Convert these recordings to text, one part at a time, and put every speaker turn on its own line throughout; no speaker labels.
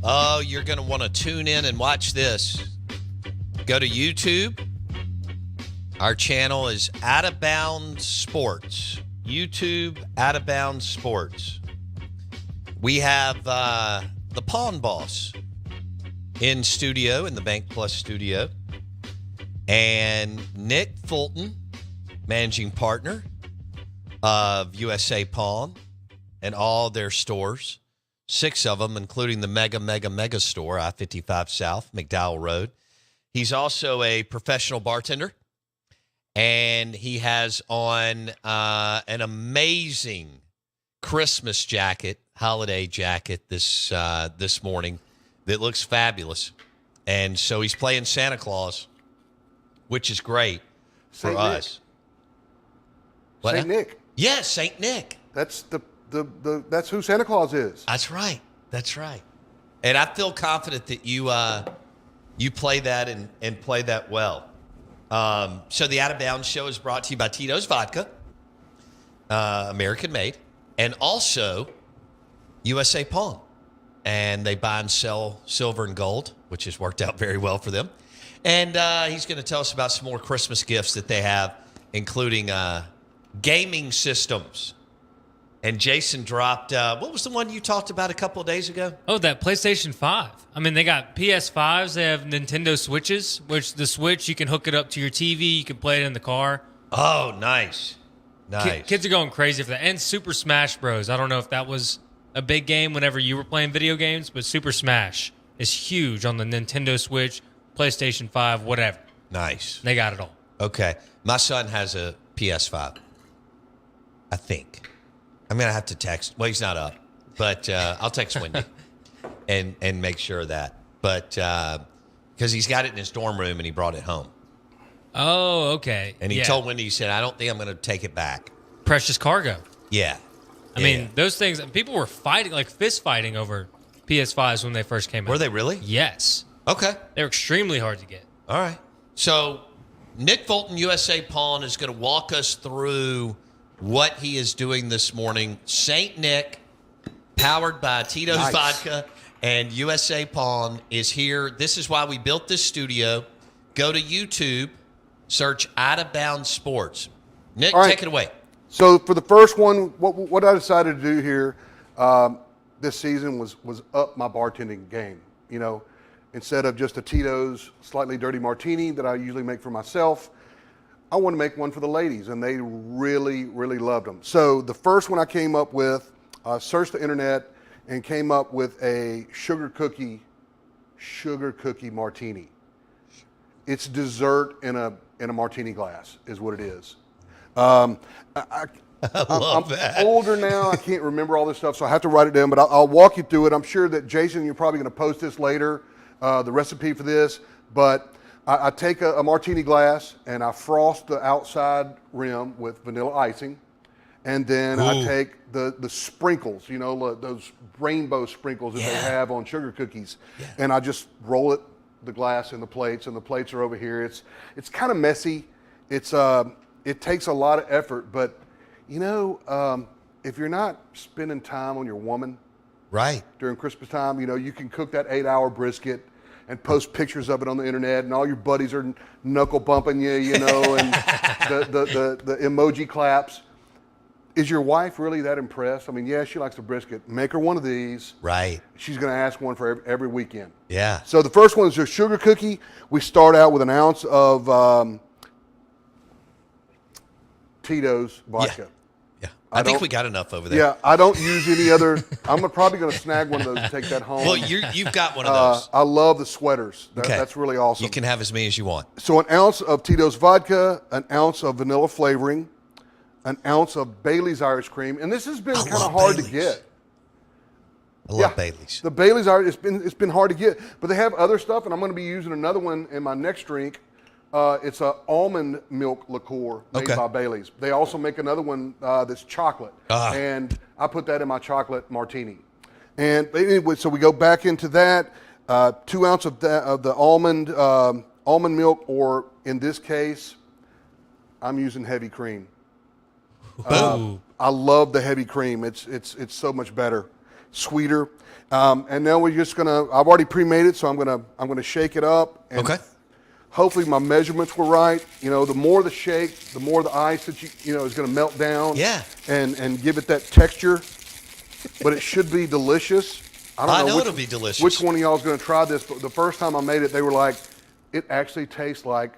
Oh, you're going to want to tune in and watch this. Go to YouTube. Our channel is Out of Bounds Sports. YouTube, Out of Bounds Sports. We have the Pawn Boss in studio, in the BankPlus Studio. And Nick Fulton, managing partner of USA Pawn and all their stores. 6 of them, including the mega store, I-55 South, McDowell Road. He's also a professional bartender, and he has on an amazing Christmas jacket, holiday jacket this morning that looks fabulous. And so he's playing Santa Claus, which is great for
Saint
us.
Nick. Saint Nick.
Yes, Saint Nick.
That's that's who Santa Claus is.
That's right. That's right. And I feel confident that you play that and play that well. So the Out of Bounds show is brought to you by Tito's Vodka, American made, and also USA Pawn. And they buy and sell silver and gold, which has worked out very well for them. And he's going to tell us about some more Christmas gifts that they have, including gaming systems. And Jason dropped, what was the one you talked about a couple of days ago?
Oh, that PlayStation 5. I mean, they got PS5s. They have Nintendo Switches, which the Switch, you can hook it up to your TV. You can play it in the car.
Oh, nice. Nice.
Kids are going crazy for that. And Super Smash Bros. I don't know if that was a big game whenever you were playing video games, but Super Smash is huge on the Nintendo Switch, PlayStation 5, whatever.
Nice.
They got it all.
Okay. My son has a PS5, I think. I'm going to have to text. Well, he's not up, but I'll text Wendy and make sure of that. But because he's got it in his dorm room and he brought it home.
Oh, okay.
And he told Wendy, he said, I don't think I'm going to take it back.
Precious cargo.
Yeah.
I mean, those things, people were fighting, like fist fighting over PS5s when they first came out.
Were they really?
Yes.
Okay.
They were extremely hard to get.
All right. So Nick Fulton, USA Pawn, is going to walk us through what he is doing this morning. St. Nick, powered by Tito's Vodka and USA Pawn, is here. This is why we built this studio. Go to YouTube, search Out of Bounds Sports. Nick, take it away.
So for the first one, what I decided to do here this season was up my bartending game. You know, instead of just a Tito's slightly dirty martini that I usually make for myself, I want to make one for the ladies, and they really, really loved them. So the first one I came up with, searched the internet and came up with a sugar cookie martini. It's dessert in a martini glass is what it is. I love that. I'm older now. I can't remember all this stuff, so I have to write it down, but I'll walk you through it. I'm sure that, Jason, you're probably going to post this later, the recipe for this, but I take a martini glass and I frost the outside rim with vanilla icing, and then I take the sprinkles, you know, those rainbow sprinkles that they have on sugar cookies, and I just roll the glass in the plates, and the plates are over here. It's kind of messy. It takes a lot of effort, but you know, if you're not spending time on your woman during Christmas time, you know, you can cook that 8-hour brisket and post pictures of it on the internet, and all your buddies are knuckle bumping you, you know, and the emoji claps. Is your wife really that impressed? I mean, yeah, she likes the brisket. Make her one of these.
Right.
She's going to ask one for every weekend.
Yeah.
So the first one is a sugar cookie. We start out with an ounce of Tito's vodka.
Yeah. I think we got enough over there.
Yeah, I don't use any other. I'm probably going to snag one of those and take that home.
Well, you've got one of those.
I love the sweaters. That's really awesome.
You can have as many as you want.
So an ounce of Tito's vodka, an ounce of vanilla flavoring, an ounce of Bailey's Irish cream, and this has been kind of hard to get.
I love Bailey's.
The Bailey's Irish, it's been hard to get, but they have other stuff, and I'm going to be using another one in my next drink. It's an almond milk liqueur made by Bailey's. They also make another one that's chocolate, and I put that in my chocolate martini. And anyway, so we go back into that. 2 ounces of the almond milk, or in this case, I'm using heavy cream. I love the heavy cream. It's so much better. sweeter. And now we're just gonna. I've already pre-made it, so I'm gonna shake it up. And
Okay.
Hopefully my measurements were right. You know, the more the shake, the more the ice that you know is going to melt down.
Yeah.
And give it that texture. But it should be delicious. I don't know
it'll be delicious.
Which one of y'all is going to try this? But the first time I made it, they were like, it actually tastes like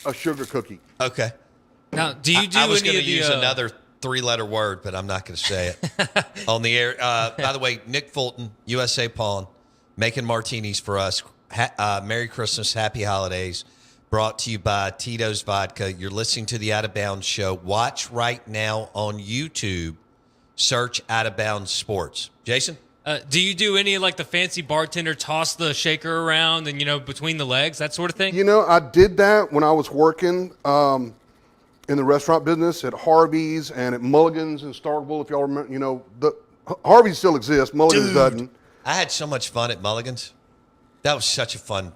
a sugar cookie.
Okay.
Now, do you do
I was
any
going
of
to
the,
use another 3-letter word, but I'm not going to say it on the air. By the way, Nick Fulton, USA Pawn, making martinis for us. Merry Christmas, Happy Holidays. Brought to you by Tito's Vodka. You're listening to the Out of Bounds Show. Watch right now on YouTube. Search Out of Bounds Sports. Jason?
do you do any like the fancy bartender toss the shaker around and, between the legs, that sort of thing?
You know, I did that when I was working in the restaurant business at Harvey's and at Mulligan's in Starkville. If y'all remember, the Harvey's still exists. Mulligan's doesn't.
I had so much fun at Mulligan's. That was such a fun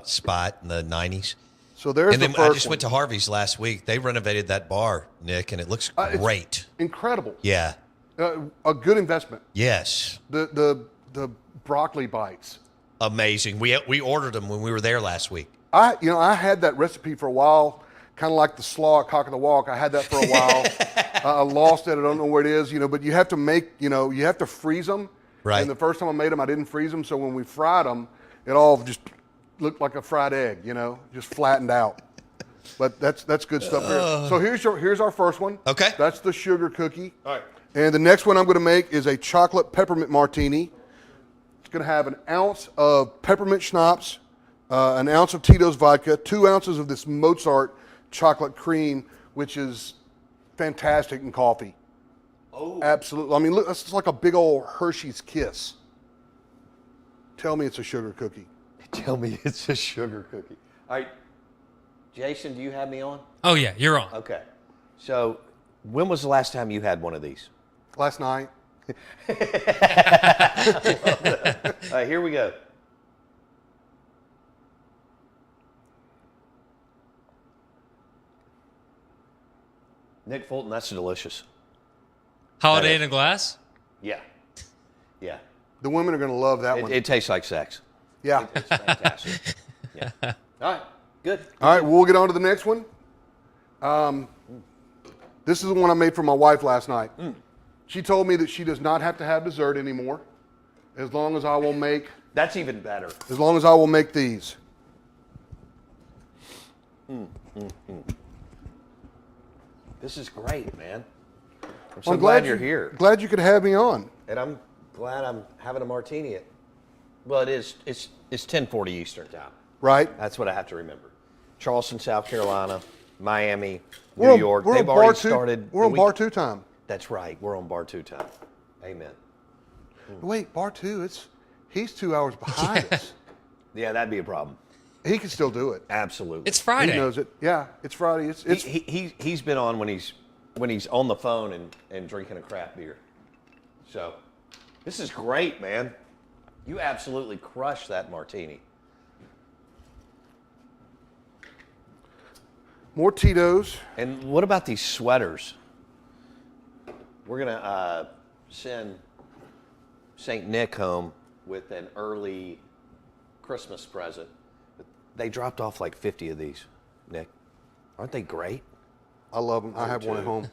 spot in the 90s.
So there's
and then
the first
I just went to Harvey's last week. They renovated that bar, Nick, and it looks great.
Incredible.
Yeah.
A good investment.
Yes.
The broccoli bites.
Amazing. We ordered them when we were there last week.
I had that recipe for a while, kind of like the slaw at Cock of the Walk. I had that for a while. I lost it. I don't know where it is, but you have to make, you have to freeze them.
Right.
And the first time I made them, I didn't freeze them. So when we fried them, it all just looked like a fried egg, just flattened out. But that's good stuff here. So here's our first one.
Okay.
That's the sugar cookie.
All right.
And the next one I'm going to make is a chocolate peppermint martini. It's going to have an ounce of peppermint schnapps, an ounce of Tito's vodka, 2 ounces of this Mozart chocolate cream, which is fantastic in coffee. Oh. Absolutely. I mean, look, that's like a big old Hershey's Kiss. Tell me it's a sugar cookie.
Tell me it's a sugar cookie. All right. Jason, do you have me on?
Oh, yeah, you're on.
Okay. So when was the last time you had one of these?
Last night.
All right, here we go. Nick Fulton, that's delicious.
Holiday in a glass?
Yeah. Yeah.
The women are going to love that one.
It tastes like sex.
Yeah.
It's fantastic. Yeah. All right. Good.
All right, we'll get on to the next one. This is the one I made for my wife last night. She told me that she does not have to have dessert anymore, as long as I will make.
That's even better.
As long as I will make these.
This is great, man. I'm
Well,
glad you're here.
Glad you could have me on.
And I'm glad I'm having a martini. Well, it's 10:40 Eastern time.
Right?
That's what I have to remember. Charleston, South Carolina, Miami,
We're
New
on-
York.
we're
They've
on
already
bar two-
started.
We're on bar 2 time.
That's right. We're on bar 2 time. Amen.
Wait, bar 2? He's 2 hours behind us.
Yeah, that'd be a problem.
He can still do it.
Absolutely.
It's Friday.
He knows it. Yeah, it's Friday. It's
He's been on when he's on the phone and drinking a craft beer. So this is great, man. You absolutely crushed that martini.
more Tito's.
And what about these sweaters? We're going to send St. Nick home with an early Christmas present. They dropped off like 50 of these, Nick. Aren't they great?
I love them. I have one at home.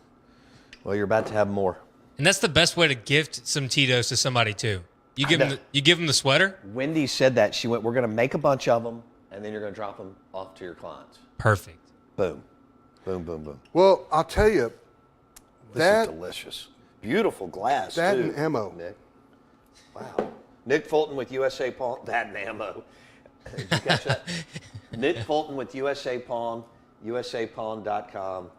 Well, you're about to have more.
And that's the best way to gift some Tito's to somebody, too. You give them the sweater?
Wendy said that. She went, we're going to make a bunch of them, and then you're going to drop them off to your clients.
Perfect.
Boom. Boom, boom, boom.
Well, I'll tell you,
This is delicious. Beautiful glass,
that
too,
and ammo.
Nick. Wow. Nick Fulton with USA Pawn. That and ammo. Did you catch that? Nick Fulton with USA Pawn, usapawn.com.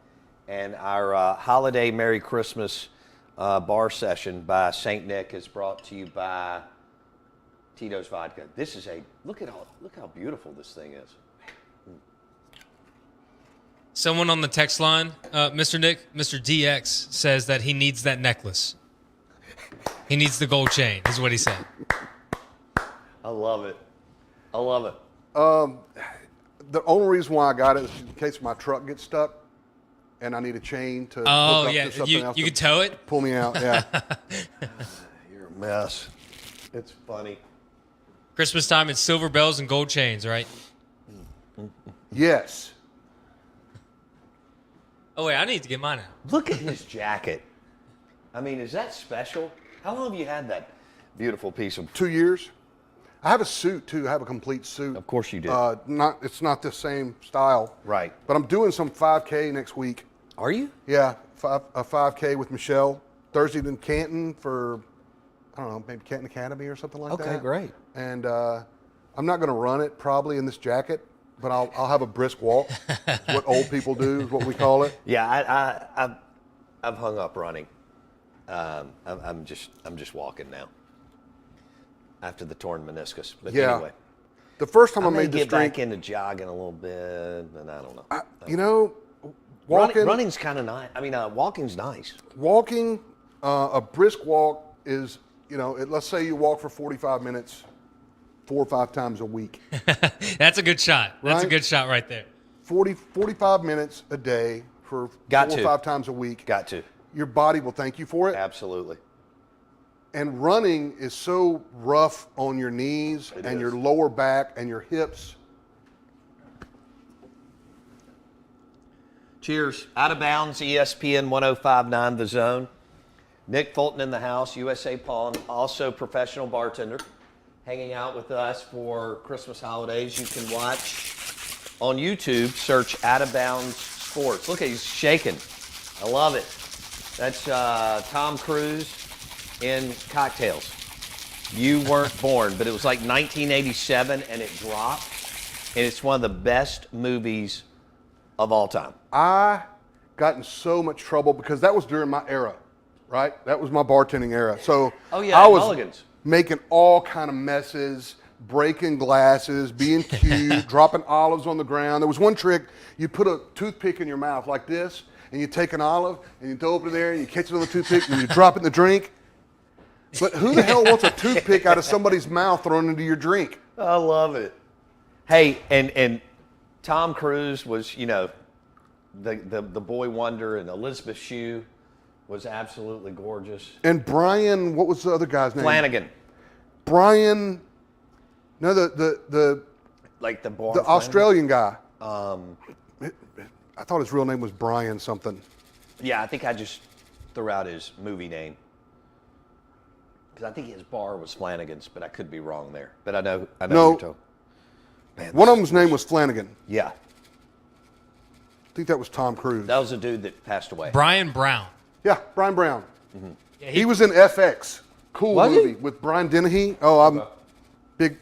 And our holiday Merry Christmas bar session by St. Nick is brought to you by Tito's Vodka. This is look how beautiful this thing is.
Someone on the text line, Mr. Nick, Mr. DX, says that he needs that necklace. He needs the gold chain, is what he said.
I love it. I love it.
The only reason why I got it is in case my truck gets stuck and I need a chain to hook up to something else
you
to
could tow it?
pull me out. Yeah.
You're mess. It's funny.
Christmas time, it's silver bells and gold chains, right?
Yes.
Oh, wait, I need to get mine out.
Look at his jacket. I mean, is that special? How long have you had that beautiful piece of...
2 years. I have a suit too. I have a complete suit.
Of course you do.
It's not the same style.
Right.
But I'm doing some 5K next week.
Are you?
Yeah, a 5K with Michelle. Thursday in Canton for, I don't know, maybe Canton Academy or something like that.
Okay, great.
And I'm not going to run it probably in this jacket, but I'll have a brisk walk. What old people do is what we call it.
Yeah, I've hung up running. I'm just walking now. After the torn meniscus, but
Yeah.
anyway.
The first time I
may
made this
get
drink,
back into jogging a little bit, and I don't know.
you know, walking,
running's kind of nice. I mean, walking's nice.
walking, a brisk walk is, you know, let's say you walk for 45 minutes, 4 or 5 times a week.
That's a good shot. That's a
Right?
good shot right there.
45 minutes a day for 4 or 5 times a week.
Got to.
Your body will thank you for it.
Absolutely.
And running is so rough on your knees and your lower back and your hips.
Cheers. Out of bounds, ESPN 1059 The Zone. Nick Fulton in the house, USA Pawn, also professional bartender, hanging out with us for Christmas holidays. You can watch on YouTube, search Out of Bounds Sports. Look, he's shaking. I love it. That's Tom Cruise in Cocktails. You weren't born, but it was like 1987 and it dropped. And it's one of the best movies of all time.
I got in so much trouble because that was during my era, right? That was my bartending era. So
Oh, yeah,
I was
Mulligan's.
making all kind of messes, breaking glasses, being cute, dropping olives on the ground. There was one trick, you put a toothpick in your mouth like this, and you take an olive, and you throw it over there, and you catch it on the toothpick, and you drop it in the drink. But who the hell wants a toothpick out of somebody's mouth thrown into your drink?
I love it. Hey, and Tom Cruise was, you know, the boy wonder, and Elizabeth Shue was absolutely gorgeous.
And Brian, what was the other guy's name?
Flanagan.
Brian, no, the
Like the bar.
the Australian guy.
Um,
I thought his real name was Brian something.
yeah, I think I just threw out his movie name. Because I think his bar was Flanagan's, but I could be wrong there. But I know
No.
who you're talking. Man,
One
this
of them's name was Flanagan.
Yeah,
I think that was Tom Cruise.
that was a dude that passed away.
Brian Brown.
Yeah, Brian Brown.
Yeah,
He was in FX. Cool
Was he?
movie with Brian Dennehy. Oh, I'm big.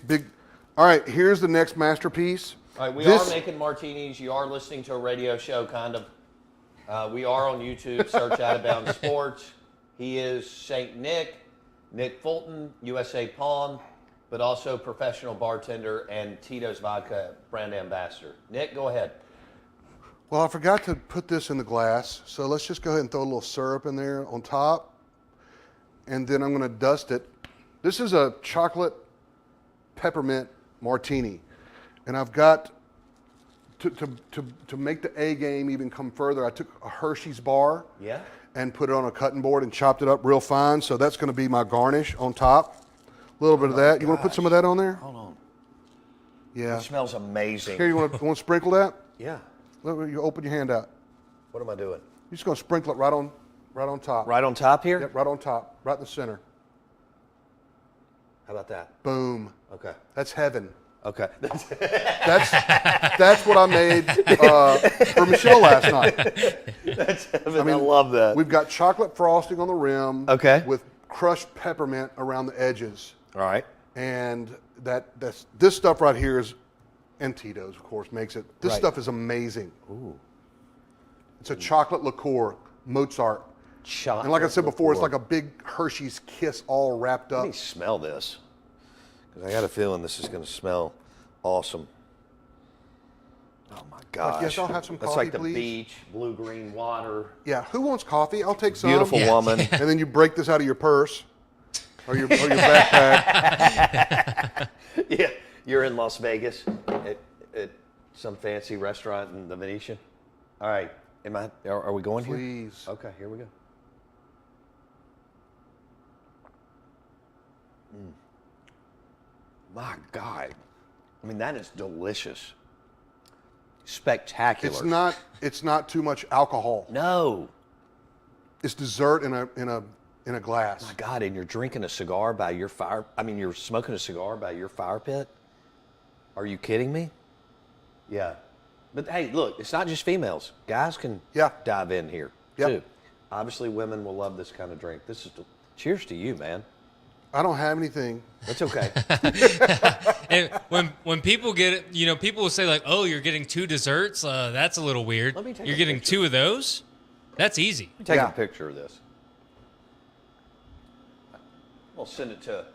All right, here's the next masterpiece.
All right, we
This-
are making martinis. You are listening to a radio show, kind of. We are on YouTube. Search Out of Bounds Sports. He is St. Nick Fulton, USA Pawn, but also professional bartender and Tito's Vodka brand ambassador. Nick, go ahead.
Well, I forgot to put this in the glass, so let's just go ahead and throw a little syrup in there on top, and then I'm going to dust it. This is a chocolate peppermint martini, and I've got to make the A game even come further. I took a Hershey's bar,
Yeah?
and put it on a cutting board and chopped it up real fine. So that's going to be my garnish on top. A little bit of that. You want to put some of that on there?
Hold on.
Yeah.
It smells amazing.
Here, you want to sprinkle that?
Yeah.
Let you open your hand out.
What am I doing?
You're just going to sprinkle it right on top.
Right on top here?
Yep, right on top, right in the center.
How about that?
Boom.
Okay.
That's heaven.
Okay.
That's what I made for Michelle last night.
That's heaven. I love that.
We've got chocolate frosting on the rim.
Okay.
With crushed peppermint around the edges.
All right.
And this stuff right here is, and Tito's, of course, makes it. This
Right.
stuff is amazing.
Ooh.
It's a chocolate liqueur, Mozart.
Chocolate
And like I said before, it's
liqueur.
like a big Hershey's Kiss all wrapped
Let
up.
me smell this. Because I got a feeling this is going to smell awesome. Oh my gosh.
Yes, I'll have some
That's
coffee,
like the
please.
beach, blue-green water.
Yeah, who wants coffee? I'll take some.
Beautiful
Yeah.
woman.
And then you break this out of your purse or your backpack.
Yeah, you're in Las Vegas at some fancy restaurant in the Venetian. All right, are we going here?
Please.
Okay, here we go.
My God. I mean, that is delicious. Spectacular.
It's not too much alcohol.
No.
It's dessert in a glass.
My God, and you're drinking a cigar by your fire. I mean, you're smoking a cigar by your fire pit? Are you kidding me? Yeah. But hey, look, it's not just females. Guys can dive in here too. Obviously, women will love this kind of drink. This is cheers to you, man.
I don't have anything.
That's okay.
And when people get it, you know, people will say like, "Oh, you're getting 2 desserts. That's a little weird.
Let me take
You're
a
getting
picture.
2 of those. That's easy."
Take a picture of this. We'll send it to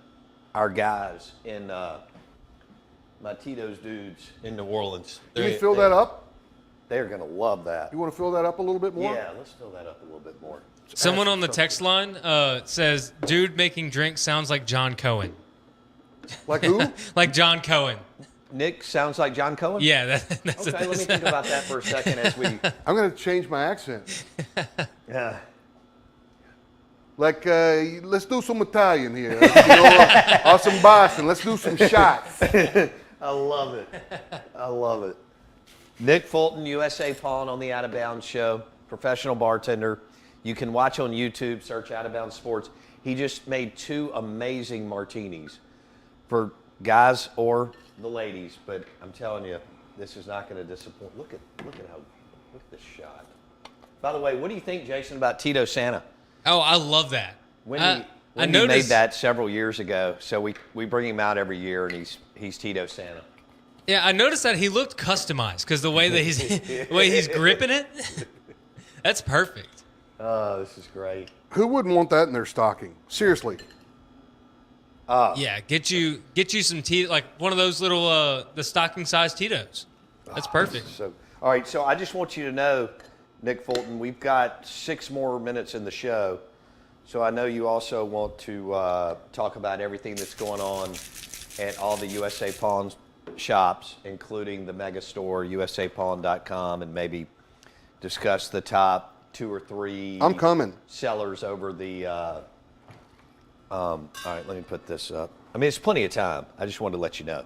our guys in my Tito's dudes in New Orleans.
Can you fill that up?
They're going to love that.
You want to fill that up a little bit more?
Yeah, let's fill that up a little bit more.
Someone on the text line says, "Dude making drinks sounds like John Cohen."
Like who?
Like John Cohen.
Nick sounds like John Cohen?
Yeah, that's
Okay, let me think about that for a second as we...
I'm going to change my accent.
Yeah.
Like, let's do some Italian here. Or some Boston. Let's do some shots.
I love it. I love it. Nick Fulton, USA Pawn on the Out of Bounds show, professional bartender. You can watch on YouTube, search Out of Bounds Sports. He just made 2 amazing martinis for guys or the ladies, but I'm telling you, this is not going to disappoint. Look at this shot. By the way, what do you think, Jason, about Tito Santa?
Oh, I love that.
Wendy made that several years ago, so we bring him out every year, and he's Tito Santa.
Yeah, I noticed that he looked customized because the way that he's gripping it, that's perfect.
Oh, this is great.
Who wouldn't want that in their stocking? Seriously.
Yeah, get you some Tito, like one of those little the stocking size Tito's. That's perfect.
All right, so I just want you to know, Nick Fulton, we've got 6 more minutes in the show, so I know you also want to talk about everything that's going on at all the USA Pawn shops, including the mega store, usapawn.com, and maybe discuss the top 2 or 3
I'm coming.
sellers over the all right, let me put this up. I mean, it's plenty of time. I just wanted to let you know.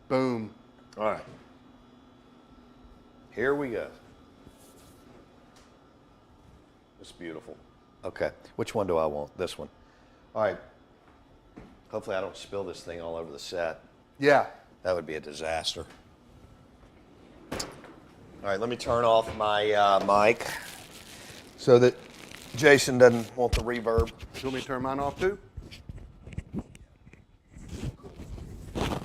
Boom.
All right. Here we go. It's beautiful. Okay. Which one do I want? This one. All right. Hopefully I don't spill this thing all over the set.
Yeah.
That would be a disaster. All right, let me turn off my mic so that Jason doesn't want the reverb.
You want me to turn mine off too?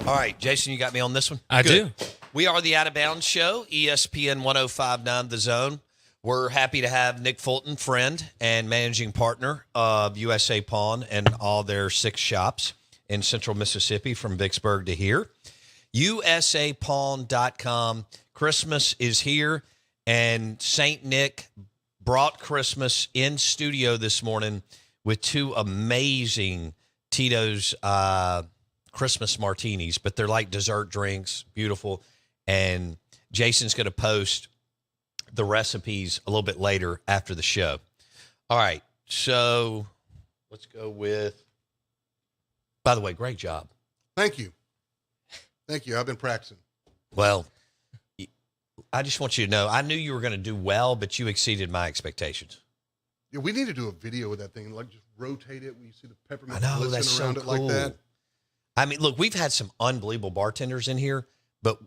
All right, Jason, you got me on this one?
I
Good.
do.
We are the Out of Bounds Show, ESPN 105.9 The Zone. We're happy to have Nick Fulton, friend and managing partner of USA Pawn and all their 6 shops in central Mississippi from Vicksburg to here. USAPawn.com. Christmas is here, and St. Nick brought Christmas in studio this morning with 2 amazing Tito's Christmas martinis, but they're like dessert drinks, beautiful. And Jason's going to post the recipes a little bit later after the show. All right, so let's go with, by the way, great job.
Thank you. Thank you. I've been practicing.
Well, I just want you to know, I knew you were going to do well, but you exceeded my expectations.
Yeah, we need to do a video with that thing, like just rotate it when you see the peppermint
I know,
glistening
that's
around
so
it like
cool.
that.
I mean, look, we've had some unbelievable bartenders in here, but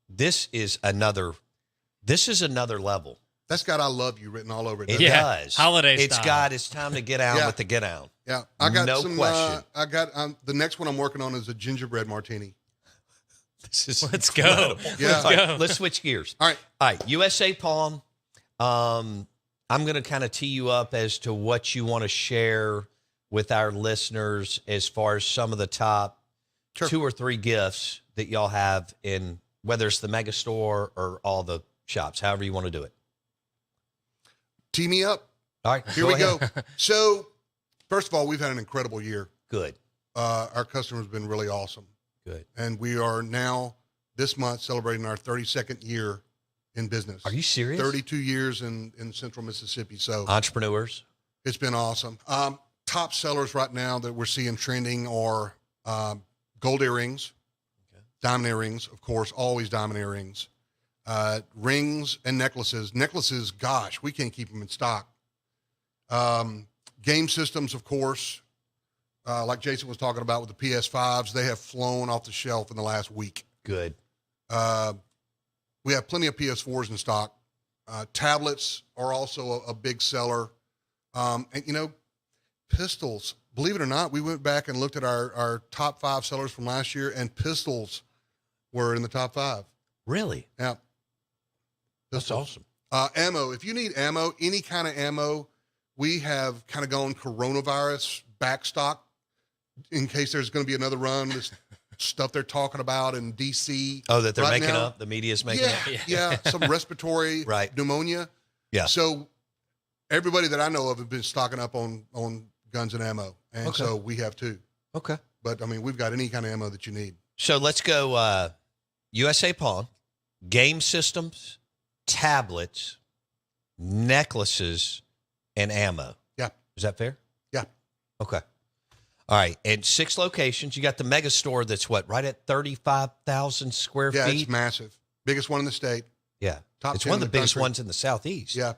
this is another level.
That's got "I love you" written all over it.
It
doesn't it?
does.
Holiday
It's
style.
got, it's time to get out
Yeah.
with the get out.
Yeah, I got
No
some.
question.
I got the next one I'm working on is a gingerbread martini.
This is
Let's go.
incredible.
Yeah.
All right, let's switch gears.
All right.
All right, USA Pawn. I'm going to kind of tee you up as to what you want to share with our listeners as far as some of the top
Sure.
2 or 3 gifts that y'all have in, whether it's the mega store or all the shops, however you want to do it.
Tee me up.
All right,
Here we
ahead.
go. So, first of all, we've had an incredible year.
Good,
Our customers have been really awesome.
good.
And we are now, this month, celebrating our 32nd year in business.
Are you serious?
32 years in central Mississippi. So
Entrepreneurs.
it's been awesome. top sellers right now that we're seeing trending are gold earrings, diamond earrings, of course, always diamond earrings, rings and necklaces. Necklaces, gosh, we can't keep them in stock. Game systems, of course, like Jason was talking about with the PS5s, they have flown off the shelf in the last week.
Good.
We have plenty of PS4s in stock. Tablets are also a big seller. And, you know, pistols, believe it or not, we went back and looked at our top 5 sellers from last year, and pistols were in the top 5.
Really?
Yeah.
That's awesome.
Ammo. If you need ammo, any kind of ammo, we have kind of gone coronavirus backstock in case there's going to be another run. This stuff they're talking about in D.C.
Oh, that they're
right
making
now.
up? The media's making up?
Yeah, some respiratory pneumonia.
Yeah.
So everybody that I know of have been stocking up on guns and ammo, and so we have too.
Okay.
But, I mean, we've got any kind of ammo that you need.
So let's go USA Pawn, game systems, tablets, necklaces, and ammo.
Yeah.
Is that fair?
Yeah.
Okay. All right. And 6 locations. You got the mega store that's what, right at 35,000 square feet?
Yeah, it's massive. Biggest one in the state.
Yeah.
Top
it's
10
one of the
in
biggest
country.
ones in the Southeast.
Yeah.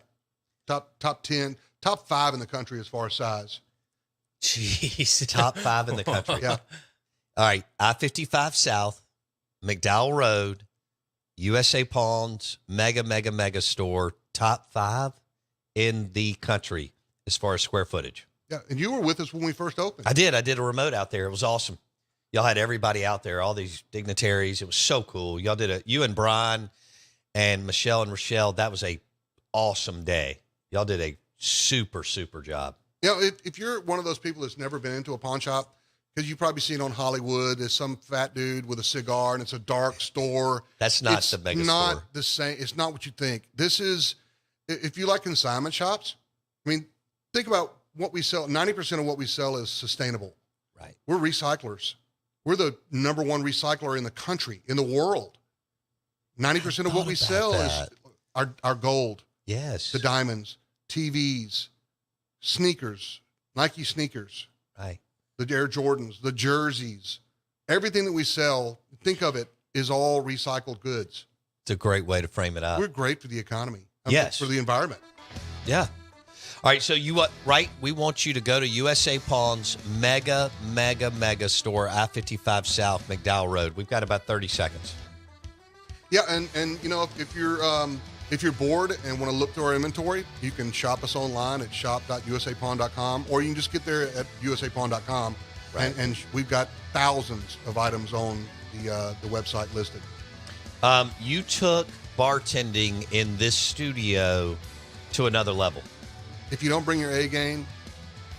Top 10, top 5 in the country as far as size.
Jeez.
Top 5 in the country.
Yeah.
All right. I-55 South, McDowell Road, USA Pawn's mega store, top 5 in the country as far as square footage.
Yeah, and you were with us when we first opened.
I did. I did a remote out there. It was awesome. Y'all had everybody out there, all these dignitaries. It was so cool. Y'all did you and Brian and Michelle and Rochelle, that was a awesome day. Y'all did a super, super job.
You know, if you're one of those people that's never been into a pawn shop, because you've probably seen on Hollywood, there's some fat dude with a cigar and it's a dark store.
That's not the mega store.
It's not the same. It's not what you think. This is, if you like consignment shops, I mean, think about what we sell. 90% of what we sell is sustainable.
Right.
We're recyclers. We're the number 1 recycler in the country, in the world. 90% of what we sell is our gold.
Yes.
The diamonds, TVs, sneakers, Nike sneakers.
Right.
The Air Jordans, the jerseys, everything that we sell, think of it, is all recycled goods.
It's a great way to frame it up.
We're great for the economy.
Yes.
For the environment.
Yeah. All right. So we want you to go to USA Pawn's mega store, I-55 South, McDowell Road. We've got about 30 seconds.
Yeah. And you know, if you're bored and want to look through our inventory, you can shop us online at shop.usapawn.com, or you can just get there at usapawn.com.
Right.
And we've got thousands of items on the website listed.
You took bartending in this studio to another level.
If you don't bring your A game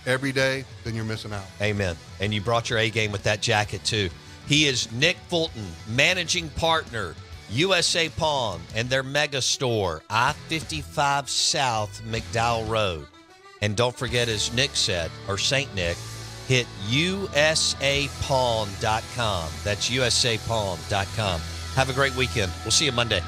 every day, then you're missing out.
Amen. And you brought your A game with that jacket too. He is Nick Fulton, managing partner, USA Pawn, and their mega store, I-55 South, McDowell Road. And don't forget, as Nick said, or St. Nick, hit usapawn.com. That's usapawn.com. Have a great weekend. We'll see you Monday.